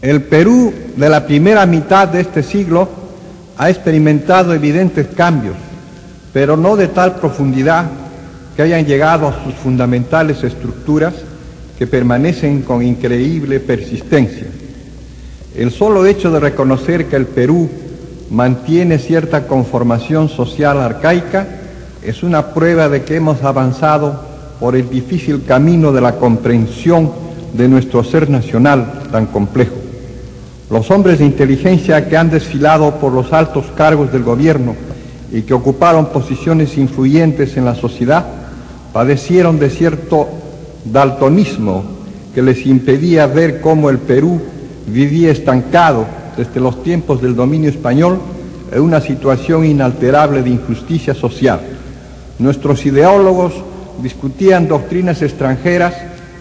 El Perú de la primera mitad de este siglo ha experimentado evidentes cambios, pero no de tal profundidad que hayan llegado a sus fundamentales estructuras que permanecen con increíble persistencia. El solo hecho de reconocer que el Perú mantiene cierta conformación social arcaica es una prueba de que hemos avanzado por el difícil camino de la comprensión de nuestro ser nacional tan complejo. Los hombres de inteligencia que han desfilado por los altos cargos del gobierno y que ocuparon posiciones influyentes en la sociedad padecieron de cierto daltonismo que les impedía ver cómo el Perú vivía estancado desde los tiempos del dominio español en una situación inalterable de injusticia social. Nuestros ideólogos discutían doctrinas extranjeras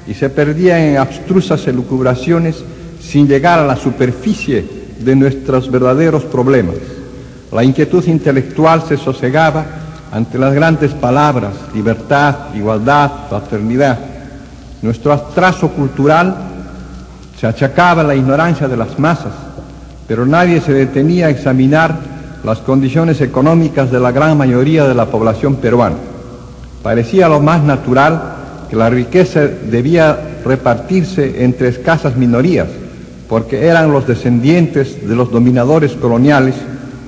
y se perdían en abstrusas elucubraciones sin llegar a la superficie de nuestros verdaderos problemas. La inquietud intelectual se sosegaba ante las grandes palabras: libertad, igualdad, fraternidad. Nuestro atraso cultural se achacaba a la ignorancia de las masas, pero nadie se detenía a examinar las condiciones económicas de la gran mayoría de la población peruana. Parecía lo más natural que la riqueza debía repartirse entre escasas minorías, porque eran los descendientes de los dominadores coloniales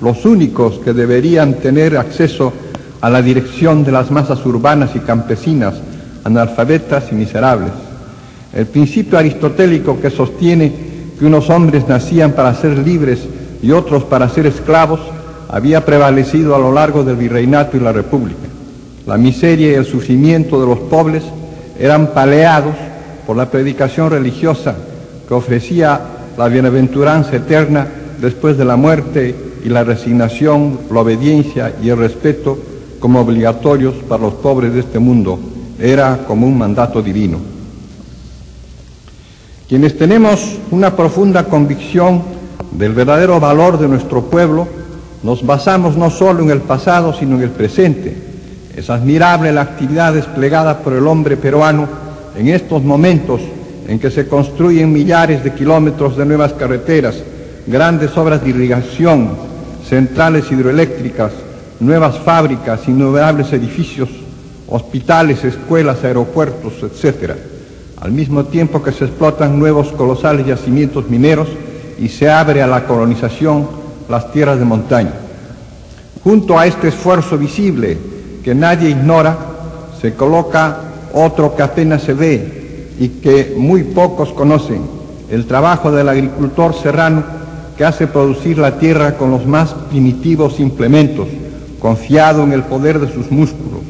los únicos que deberían tener acceso a la dirección de las masas urbanas y campesinas, analfabetas y miserables. El principio aristotélico que sostiene que unos hombres nacían para ser libres y otros para ser esclavos había prevalecido a lo largo del virreinato y la república. La miseria y el sufrimiento de los pobres eran paleados por la predicación religiosa que ofrecía la bienaventuranza eterna después de la muerte y la resignación, la obediencia y el respeto como obligatorios para los pobres de este mundo. Era como un mandato divino. Quienes tenemos una profunda convicción del verdadero valor de nuestro pueblo, nos basamos no solo en el pasado, sino en el presente. Es admirable la actividad desplegada por el hombre peruano en estos momentos en que se construyen millares de kilómetros de nuevas carreteras, grandes obras de irrigación, centrales hidroeléctricas, nuevas fábricas, innumerables edificios, hospitales, escuelas, aeropuertos, etc. Al mismo tiempo que se explotan nuevos colosales yacimientos mineros y se abre a la colonización las tierras de montaña. Junto a este esfuerzo visible que nadie ignora, se coloca otro que apenas se ve y que muy pocos conocen: el trabajo del agricultor serrano que hace producir la tierra con los más primitivos implementos, confiado en el poder de sus músculos.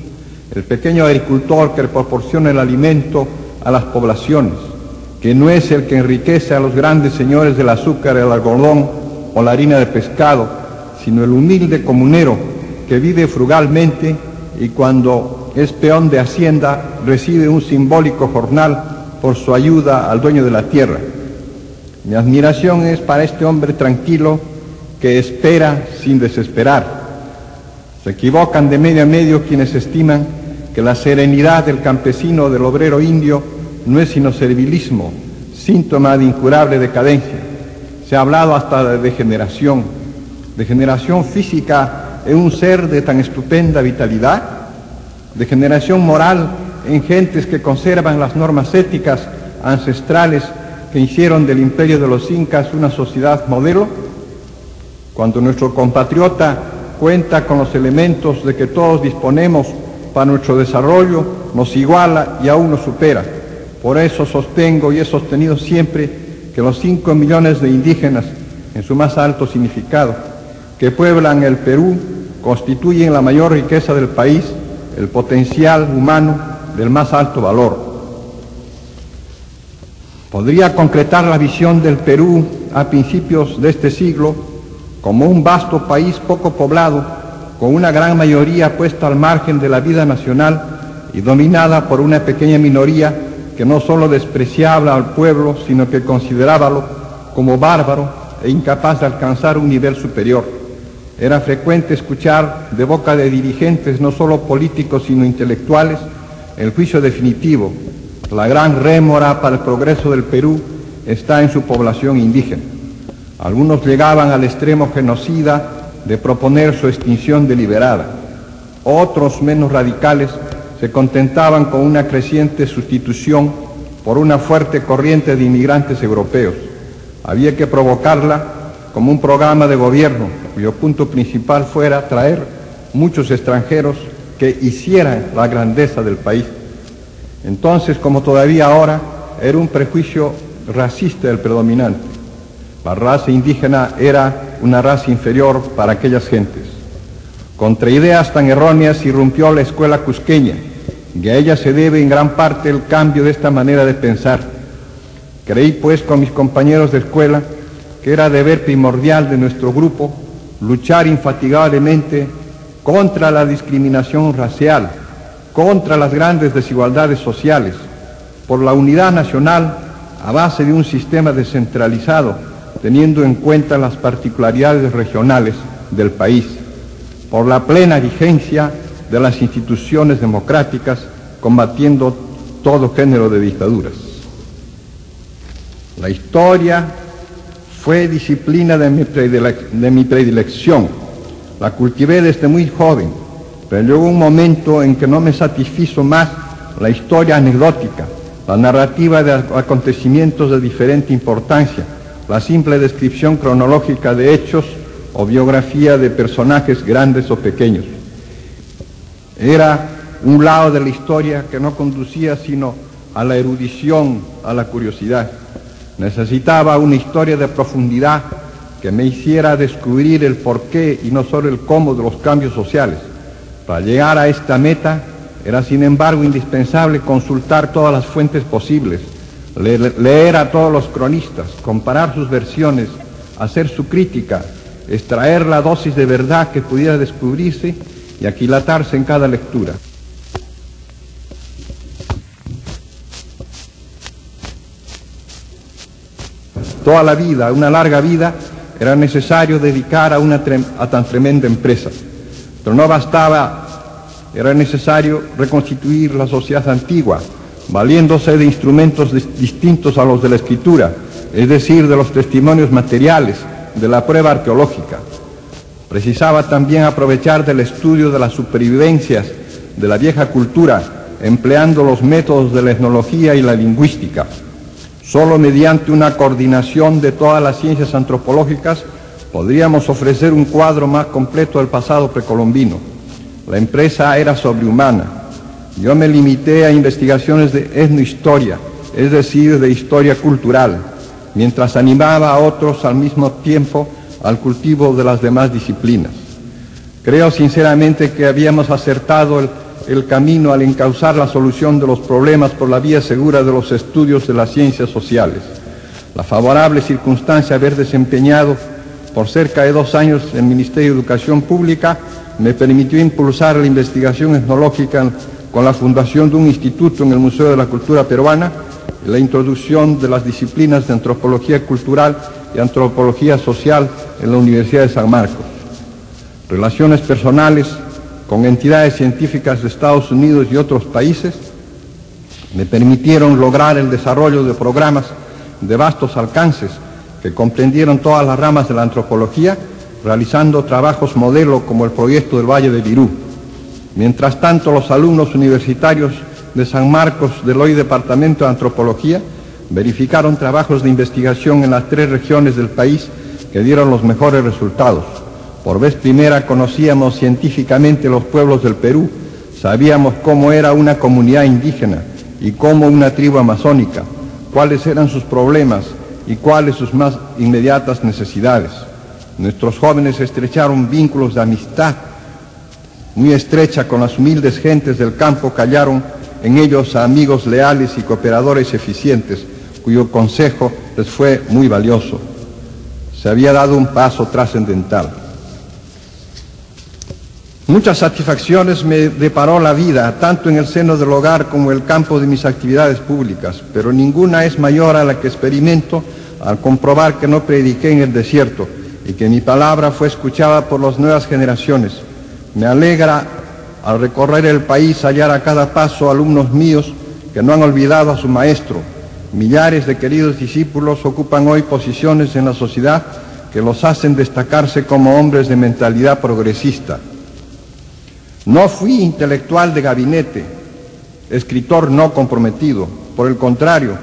El pequeño agricultor que proporciona el alimento a las poblaciones, que no es el que enriquece a los grandes señores del azúcar, el algodón o la harina de pescado, sino el humilde comunero que vive frugalmente y cuando es peón de hacienda recibe un simbólico jornal por su ayuda al dueño de la tierra. Mi admiración es para este hombre tranquilo que espera sin desesperar. Se equivocan de medio a medio quienes estiman que la serenidad del campesino, del obrero indio, no es sino servilismo, síntoma de incurable decadencia. Se ha hablado hasta de degeneración física en un ser de tan estupenda vitalidad, degeneración moral en gentes que conservan las normas éticas ancestrales que hicieron del imperio de los incas una sociedad modelo. Cuando nuestro compatriota cuenta con los elementos de que todos disponemos para nuestro desarrollo, nos iguala y aún nos supera. Por eso sostengo y he sostenido siempre que los 5 millones de indígenas, en su más alto significado, que pueblan el Perú, constituyen la mayor riqueza del país, el potencial humano del más alto valor. Podría concretar la visión del Perú a principios de este siglo como un vasto país poco poblado, con una gran mayoría puesta al margen de la vida nacional y dominada por una pequeña minoría que no solo despreciaba al pueblo, sino que considerábalo como bárbaro e incapaz de alcanzar un nivel superior. Era frecuente escuchar de boca de dirigentes, no solo políticos, sino intelectuales, el juicio definitivo, la gran rémora para el progreso del Perú, está en su población indígena. Algunos llegaban al extremo genocida de proponer su extinción deliberada. Otros, menos radicales, se contentaban con una creciente sustitución por una fuerte corriente de inmigrantes europeos. Había que provocarla como un programa de gobierno cuyo punto principal fuera traer muchos extranjeros que hicieran la grandeza del país. Entonces, como todavía ahora, era un prejuicio racista el predominante. La raza indígena era una raza inferior para aquellas gentes. Contra ideas tan erróneas irrumpió la escuela cusqueña, y a ella se debe en gran parte el cambio de esta manera de pensar. Creí pues con mis compañeros de escuela que era deber primordial de nuestro grupo luchar infatigablemente contra la discriminación racial, contra las grandes desigualdades sociales, por la unidad nacional a base de un sistema descentralizado, teniendo en cuenta las particularidades regionales del país, por la plena vigencia de las instituciones democráticas, combatiendo todo género de dictaduras. La historia fue disciplina de mi predilección. La cultivé desde muy joven, pero llegó un momento en que no me satisfizo más la historia anecdótica, la narrativa de acontecimientos de diferente importancia, la simple descripción cronológica de hechos o biografía de personajes grandes o pequeños. Era un lado de la historia que no conducía sino a la erudición, a la curiosidad. Necesitaba una historia de profundidad que me hiciera descubrir el porqué y no solo el cómo de los cambios sociales. Para llegar a esta meta era sin embargo indispensable consultar todas las fuentes posibles, leer a todos los cronistas, comparar sus versiones, hacer su crítica, extraer la dosis de verdad que pudiera descubrirse y aquilatarse en cada lectura. Toda la vida, una larga vida, era necesario dedicar a tan tremenda empresa. Pero no bastaba, era necesario reconstituir la sociedad antigua, valiéndose de instrumentos distintos a los de la escritura, es decir, de los testimonios materiales, de la prueba arqueológica. Precisaba también aprovechar del estudio de las supervivencias de la vieja cultura, empleando los métodos de la etnología y la lingüística. Solo mediante una coordinación de todas las ciencias antropológicas podríamos ofrecer un cuadro más completo del pasado precolombino. La empresa era sobrehumana. Yo me limité a investigaciones de etnohistoria, es decir, de historia cultural, mientras animaba a otros al mismo tiempo al cultivo de las demás disciplinas. Creo sinceramente que habíamos acertado el camino al encauzar la solución de los problemas por la vía segura de los estudios de las ciencias sociales. La favorable circunstancia de haber desempeñado por cerca de 2 años en el Ministerio de Educación Pública me permitió impulsar la investigación etnológica con la fundación de un instituto en el Museo de la Cultura Peruana y la introducción de las disciplinas de antropología cultural y antropología social en la Universidad de San Marcos. Relaciones personales con entidades científicas de Estados Unidos y otros países me permitieron lograr el desarrollo de programas de vastos alcances que comprendieron todas las ramas de la antropología, realizando trabajos modelo como el proyecto del Valle de Virú. Mientras tanto, los alumnos universitarios de San Marcos del hoy Departamento de Antropología verificaron trabajos de investigación en las 3 regiones del país que dieron los mejores resultados. Por vez primera conocíamos científicamente los pueblos del Perú, sabíamos cómo era una comunidad indígena y cómo una tribu amazónica, cuáles eran sus problemas y cuáles sus más inmediatas necesidades. Nuestros jóvenes estrecharon vínculos de amistad muy estrecha con las humildes gentes del campo que hallaron en ellos a amigos leales y cooperadores eficientes, cuyo consejo les fue muy valioso. Se había dado un paso trascendental. Muchas satisfacciones me deparó la vida, tanto en el seno del hogar como en el campo de mis actividades públicas, pero ninguna es mayor a la que experimento al comprobar que no prediqué en el desierto y que mi palabra fue escuchada por las nuevas generaciones. Me alegra al recorrer el país hallar a cada paso alumnos míos que no han olvidado a su maestro Millares de queridos discípulos ocupan hoy posiciones en la sociedad que los hacen destacarse como hombres de mentalidad progresista. No fui intelectual de gabinete, escritor no comprometido. Por el contrario,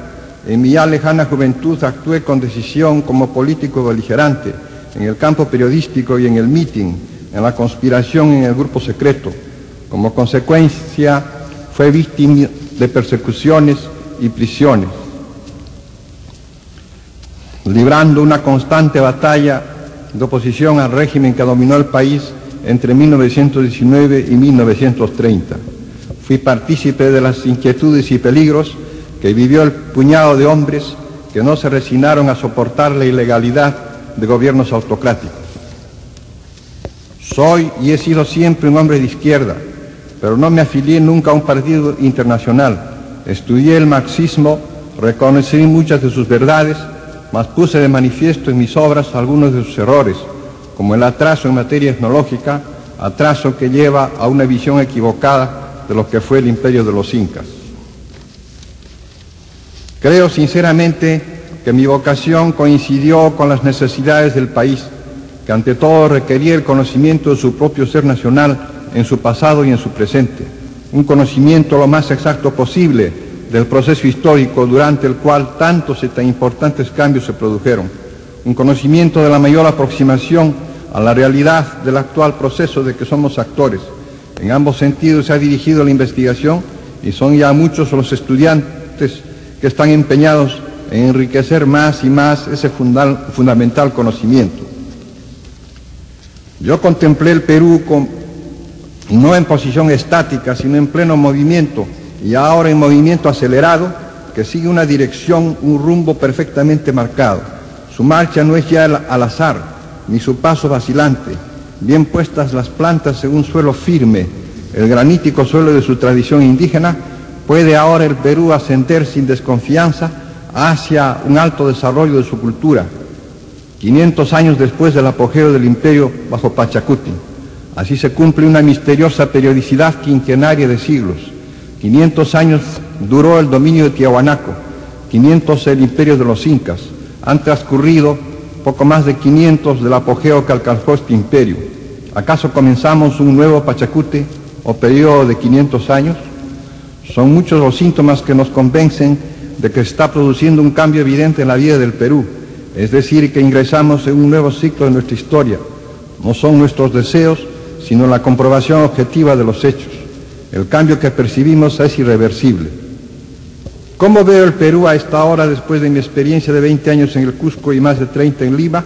en mi ya lejana juventud actué con decisión como político beligerante en el campo periodístico y en el mitin, en la conspiración en el grupo secreto. Como consecuencia, fue víctima de persecuciones y prisiones, librando una constante batalla de oposición al régimen que dominó el país entre 1919 y 1930. Fui partícipe de las inquietudes y peligros que vivió el puñado de hombres que no se resignaron a soportar la ilegalidad de gobiernos autocráticos. Soy y he sido siempre un hombre de izquierda, pero no me afilié nunca a un partido internacional. Estudié el marxismo, reconocí muchas de sus verdades, mas puse de manifiesto en mis obras algunos de sus errores, como el atraso en materia etnológica, atraso que lleva a una visión equivocada de lo que fue el imperio de los incas. Creo sinceramente que mi vocación coincidió con las necesidades del país, que ante todo requería el conocimiento de su propio ser nacional en su pasado y en su presente, un conocimiento lo más exacto posible del proceso histórico durante el cual tantos y tan importantes cambios se produjeron, un conocimiento de la mayor aproximación a la realidad del actual proceso de que somos actores. En ambos sentidos se ha dirigido la investigación y son ya muchos los estudiantes que están empeñados en enriquecer más y más ese fundamental conocimiento. Yo contemplé el Perú no en posición estática, sino en pleno movimiento, y ahora en movimiento acelerado, que sigue una dirección, un rumbo perfectamente marcado. Su marcha no es ya al azar, ni su paso vacilante. Bien puestas las plantas en un suelo firme, el granítico suelo de su tradición indígena, puede ahora el Perú ascender sin desconfianza hacia un alto desarrollo de su cultura, 500 años después del apogeo del imperio bajo Pachacuti. Así se cumple una misteriosa periodicidad quinquenaria de siglos. 500 años duró el dominio de Tiahuanaco, 500 el imperio de los incas. Han transcurrido poco más de 500 del apogeo que alcanzó este imperio. ¿Acaso comenzamos un nuevo Pachacuti o periodo de 500 años? Son muchos los síntomas que nos convencen de que se está produciendo un cambio evidente en la vida del Perú, es decir, que ingresamos en un nuevo ciclo de nuestra historia. No son nuestros deseos, sino la comprobación objetiva de los hechos. El cambio que percibimos es irreversible. ¿Cómo veo el Perú a esta hora después de mi experiencia de 20 años en el Cusco y más de 30 en Lima?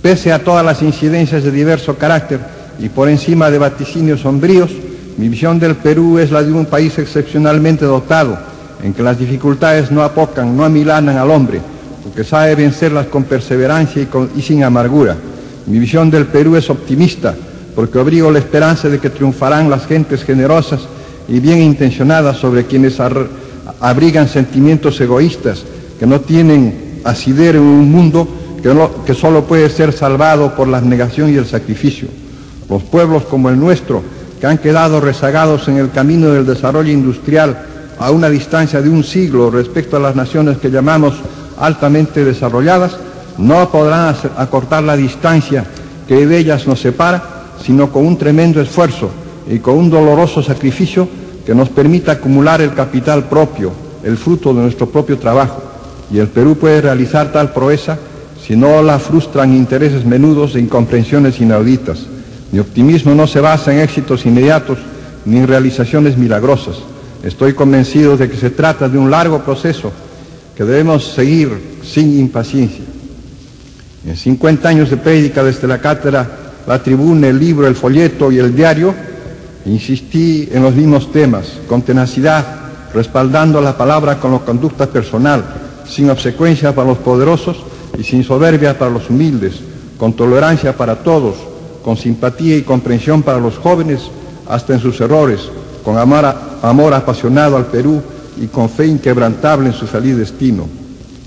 Pese a todas las incidencias de diverso carácter y por encima de vaticinios sombríos, mi visión del Perú es la de un país excepcionalmente dotado, en que las dificultades no apocan, no amilanan al hombre, porque sabe vencerlas con perseverancia y sin amargura. Mi visión del Perú es optimista, porque abrigo la esperanza de que triunfarán las gentes generosas y bien intencionadas sobre quienes abrigan sentimientos egoístas que no tienen asidero en un mundo que solo puede ser salvado por la abnegación y el sacrificio. Los pueblos como el nuestro, que han quedado rezagados en el camino del desarrollo industrial a una distancia de un siglo respecto a las naciones que llamamos altamente desarrolladas, no podrán acortar la distancia que de ellas nos separa, sino con un tremendo esfuerzo y con un doloroso sacrificio que nos permita acumular el capital propio, el fruto de nuestro propio trabajo. Y el Perú puede realizar tal proeza si no la frustran intereses menudos e incomprensiones inauditas. Mi optimismo no se basa en éxitos inmediatos ni en realizaciones milagrosas. Estoy convencido de que se trata de un largo proceso que debemos seguir sin impaciencia. En 50 años de prédica desde la cátedra, la tribuna, el libro, el folleto y el diario, insistí en los mismos temas, con tenacidad, respaldando la palabra con la conducta personal, sin obsecuencia para los poderosos y sin soberbia para los humildes, con tolerancia para todos, con simpatía y comprensión para los jóvenes, hasta en sus errores, con amor apasionado al Perú y con fe inquebrantable en su feliz destino.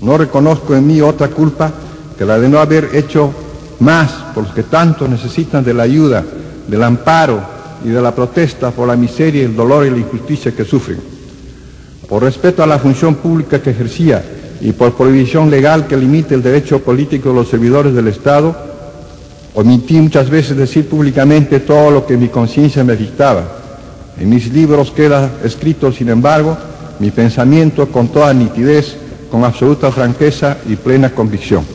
No reconozco en mí otra culpa que la de no haber hecho más por los que tanto necesitan de la ayuda, del amparo y de la protesta por la miseria, el dolor y la injusticia que sufren. Por respeto a la función pública que ejercía y por prohibición legal que limite el derecho político de los servidores del Estado, omití muchas veces decir públicamente todo lo que mi conciencia me dictaba. En mis libros queda escrito, sin embargo, mi pensamiento con toda nitidez, con absoluta franqueza y plena convicción.